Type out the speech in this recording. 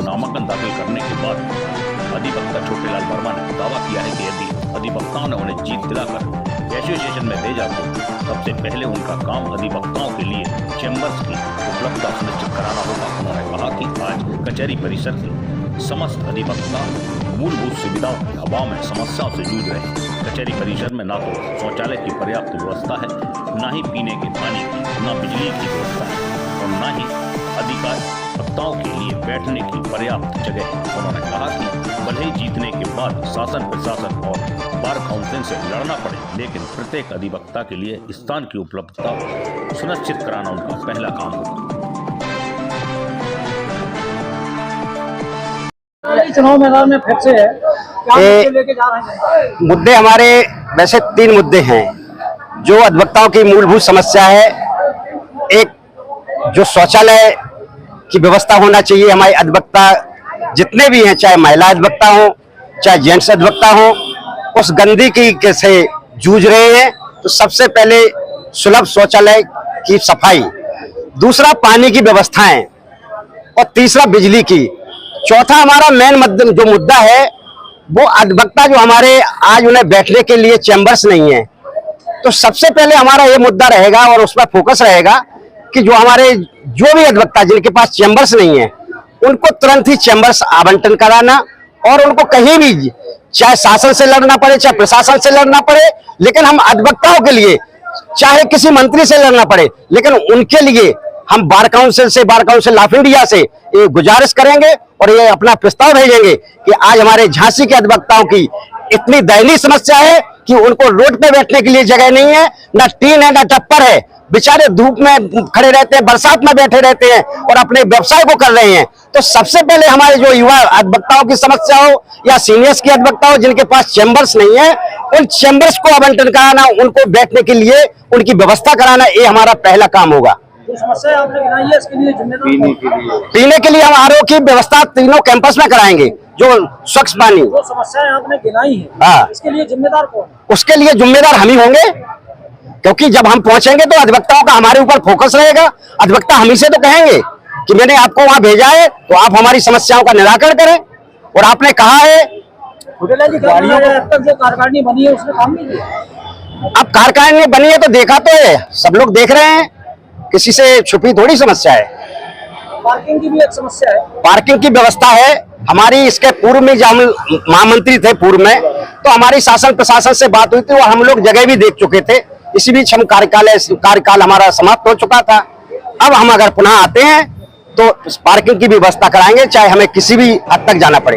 नामांकन दाखिल करने के बाद अधिवक्ता छोटेलाल वर्मा ने दावा किया है कि यदि अधिवक्ताओं ने उन्हें जीत दिलाकर एसोसिएशन में भेजा तो सबसे पहले उनका काम अधिवक्ताओं के लिए चैम्बर्स की उपलब्धता सुनिश्चित कराना होगा। उन्होंने कहा कि आज कचहरी परिसर के समस्त अधिवक्ता मूलभूत सुविधाओं के अभाव में समस्याओं से जूझ रहे हैं। कचहरी परिसर में न तो शौचालय की पर्याप्त व्यवस्था है, न ही पीने के पानी की, न बिजली की व्यवस्था है और न ही अधिवक्ताओं के लिए बैठने की पर्याप्त जगह है। उन्होंने कहा कि भले ही जीतने के बाद शासन प्रशासन और बार काउंसिल से लड़ना पड़े, लेकिन प्रत्येक अधिवक्ता के लिए स्थान की उपलब्धता सुनिश्चित कराना उनका पहला काम होगा। चुनाव मैदान में फिर से है, क्या लेके जा रहे हैं? मुद्दे हमारे वैसे 3 मुद्दे हैं जो अधिवक्ताओं की मूलभूत समस्या है। एक, जो शौचालय की व्यवस्था होना चाहिए। हमारे अधिवक्ता जितने भी हैं, चाहे महिला अधिवक्ता हो चाहे जेंट्स अधिवक्ता हो, उस गंदगी से जूझ रहे हैं। तो सबसे पहले सुलभ शौचालय की सफाई, दूसरा पानी की व्यवस्थाएं और तीसरा बिजली की। चौथा हमारा मेन जो मुद्दा है वो अधिवक्ता जो हमारे आज उन्हें बैठने के लिए चैम्बर्स नहीं है। तो सबसे पहले हमारा ये मुद्दा रहेगा और उस पर फोकस रहेगा कि जो हमारे जो भी अधिवक्ता जिनके पास चैम्बर्स नहीं है उनको तुरंत ही चैम्बर्स आवंटन कराना और उनको कहीं भी चाहे शासन से लड़ना पड़े चाहे प्रशासन से लड़ना पड़े, लेकिन हम अधिवक्ताओं के लिए चाहे किसी मंत्री से लड़ना पड़े, लेकिन उनके लिए हम बार काउंसिल ऑफ इंडिया से ये गुजारिश करेंगे और ये अपना प्रस्ताव भेजेंगे कि आज हमारे झांसी के अधिवक्ताओं की इतनी दयनीय समस्या है कि उनको रोड पे बैठने के लिए जगह नहीं है, न टीन है न टप्पर है। बेचारे धूप में खड़े रहते हैं, बरसात में बैठे रहते हैं और अपने व्यवसाय को कर रहे हैं। तो सबसे पहले हमारे जो युवा अधिवक्ताओं की समस्या हो या सीनियर्स की अधिवक्ता हो जिनके पास चैम्बर्स नहीं है, उन चैम्बर्स को आवंटन कराना, उनको बैठने के लिए उनकी व्यवस्था कराना, ये हमारा पहला काम होगा। जो समस्या आपने गिनाई है इसके लिए जिम्मेदार पीने के लिए हम आरओ की व्यवस्था तीनों कैंपस में कराएंगे, जो स्वच्छ पानी। जो समस्याएं आपने गिनाई है, हाँ, इसके लिए जिम्मेदार कौन? उसके लिए जिम्मेदार हम ही होंगे, क्योंकि जब हम पहुंचेंगे तो अधिवक्ताओं का हमारे ऊपर फोकस रहेगा। अधिवक्ता हम ही से तो कहेंगे कि मैंने आपको वहां भेजा है तो आप हमारी समस्याओं का निराकरण करें। और आपने कहा है अब तक जो कार्यकारिणी बनी है उसने काम नहीं किया। अब कार्यकारिणी बनी है तो देखा तो है, सब लोग देख रहे हैं, किसी से छुपी थोड़ी समस्या है। पार्किंग की भी एक समस्या है। पार्किंग की व्यवस्था है हमारी। इसके पूर्व में जब हम महामंत्री थे पूर्व में, तो हमारी शासन प्रशासन से बात हुई थी और हम लोग जगह भी देख चुके थे। इसी बीच हम कार्यकाल हमारा समाप्त हो चुका था। अब हम अगर पुनः आते हैं तो पार्किंग की व्यवस्था कराएंगे, चाहे हमें किसी भी हद तक जाना पड़े।